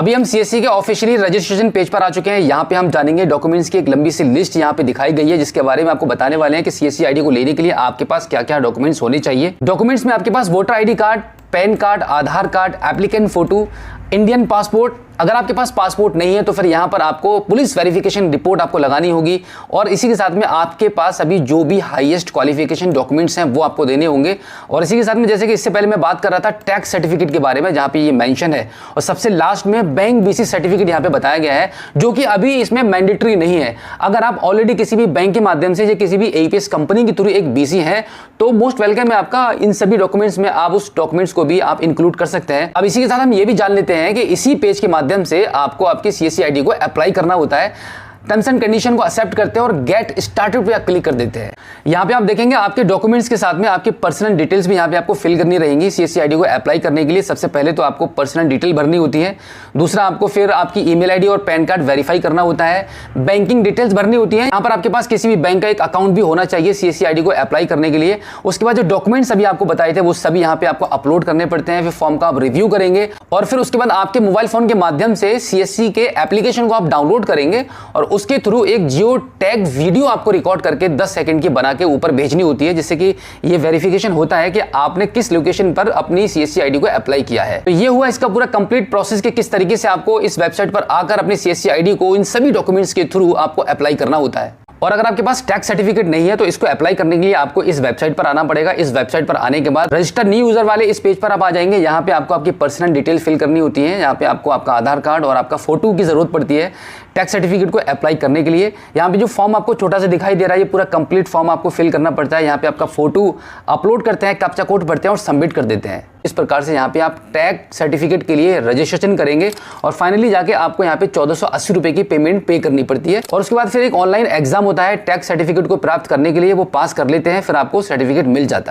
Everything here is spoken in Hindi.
अभी हम सीएससी के ऑफिशियली रजिस्ट्रेशन पेज पर आ चुके हैं। यहाँ पे हम जानेंगे डॉक्यूमेंट्स की एक लंबी सी लिस्ट यहाँ पे दिखाई गई है, जिसके बारे में आपको बताने वाले हैं कि सीएससी आईडी को लेने के लिए आपके पास क्या क्या डॉक्यूमेंट्स होने चाहिए। डॉक्यूमेंट्स में आपके पास voter ID card, PAN card, Aadhaar card, applicant photo, Indian passport. अगर आपके पास पासपोर्ट नहीं है तो फिर यहाँ पर आपको पुलिस वेरिफिकेशन रिपोर्ट आपको लगानी होगी, और इसी के साथ में आपके पास अभी जो भी हाईएस्ट क्वालिफिकेशन डॉक्यूमेंट्स हैं वो आपको देने होंगे। और इसी के साथ में जैसे कि इससे पहले मैं बात कर रहा था टैक्स सर्टिफिकेट के बारे में, जहाँ पे ये मेंशन है, और सबसे लास्ट में बैंक बीसी सर्टिफिकेट यहाँ पे बताया गया है, जो कि अभी इसमें मैंडेटरी नहीं है। अगर आप ऑलरेडी किसी भी बैंक के माध्यम से या किसी भी एपीएस कंपनी के थ्रू एक बीसी है तो मोस्ट वेलकम है आपका। इन सभी डॉक्यूमेंट्स में आप उस डॉक्यूमेंट्स को भी आप इंक्लूड कर सकते हैं। अब इसी के साथ हम ये भी जान लेते हैं कि इसी पेज के माध्यम से आपको आपकी सीएससी आईडी को अप्लाई करना होता है। टर्म्स एंड कंडीशन को एक्सेप्ट करते हैं और गेट स्टार्टेड पे क्लिक कर देते हैं। यहाँ पे आप देखेंगे आपके डॉक्यूमेंट्स के साथ में आपकी पर्सनल डिटेल्स भी यहाँ पे आपको फिल करनी रहेंगी। सीएससी आईडी को अप्लाई करने के लिए सबसे पहले तो आपको पर्सनल डिटेल भरनी होती है, दूसरा आपको फिर आपकी ईमेल आईडी और पैन कार्ड वेरीफाई करना होता है, बैंकिंग डिटेल्स भरनी होती है। यहाँ पर आपके पास किसी भी बैंक का एक अकाउंट भी होना चाहिए सीएससी आईडी को अप्लाई करने के लिए। उसके बाद जो डॉक्यूमेंट्स अभी आपको बताए थे वो सभी यहाँ पे आपको अपलोड करने पड़ते हैं। फिर फॉर्म का आप रिव्यू करेंगे और फिर उसके बाद आपके मोबाइल फोन के माध्यम से सीएससी के एप्लीकेशन को आप डाउनलोड करेंगे और उसके थ्रू एक जियो टैग वीडियो आपको रिकॉर्ड करके 10 सेकंड की बना के ऊपर भेजनी होती है, जिससे कि ये वेरिफिकेशन होता है कि आपने किस लोकेशन पर अपनी सीएससी आईडी को अप्लाई किया है। तो ये हुआ इसका पूरा कंप्लीट प्रोसेस कि किस तरीके से आपको इस वेबसाइट पर आकर अपनी सीएससी आईडी को इन सभी डॉक्यूमेंट्स के थ्रू आपको अप्लाई करना होता है। और अगर आपके पास टैक्स सर्टिफिकेट नहीं है तो इसको अप्लाई करने के लिए आपको इस वेबसाइट पर आना पड़ेगा। इस वेबसाइट पर आने के बाद रजिस्टर न्यू यूजर वाले इस पेज पर आप आ जाएंगे। यहाँ पे आपको आपकी पर्सनल डिटेल फिल करनी होती है। यहाँ पे आपको आपका आधार कार्ड और आपका फोटो की जरूरत पड़ती है टैक्स सर्टिफिकेट को अप्लाई करने के लिए। यहाँ पे जो फॉर्म आपको छोटा सा दिखाई दे रहा है ये पूरा कंप्लीट फॉर्म आपको फिल करना पड़ता है। यहाँ पे आपका फोटो अपलोड करते हैं, कैप्चा कोड भरते हैं और सबमिट कर देते हैं। इस प्रकार से यहाँ पे आप टैक्स सर्टिफिकेट के लिए रजिस्ट्रेशन करेंगे और फाइनली जाके आपको यहाँ पे 1480 रुपए की पेमेंट पे करनी पड़ती है। और उसके बाद फिर एक ऑनलाइन एग्जाम होता है टैक्स सर्टिफिकेट को प्राप्त करने के लिए, वो पास कर लेते हैं फिर आपको सर्टिफिकेट मिल जाता है।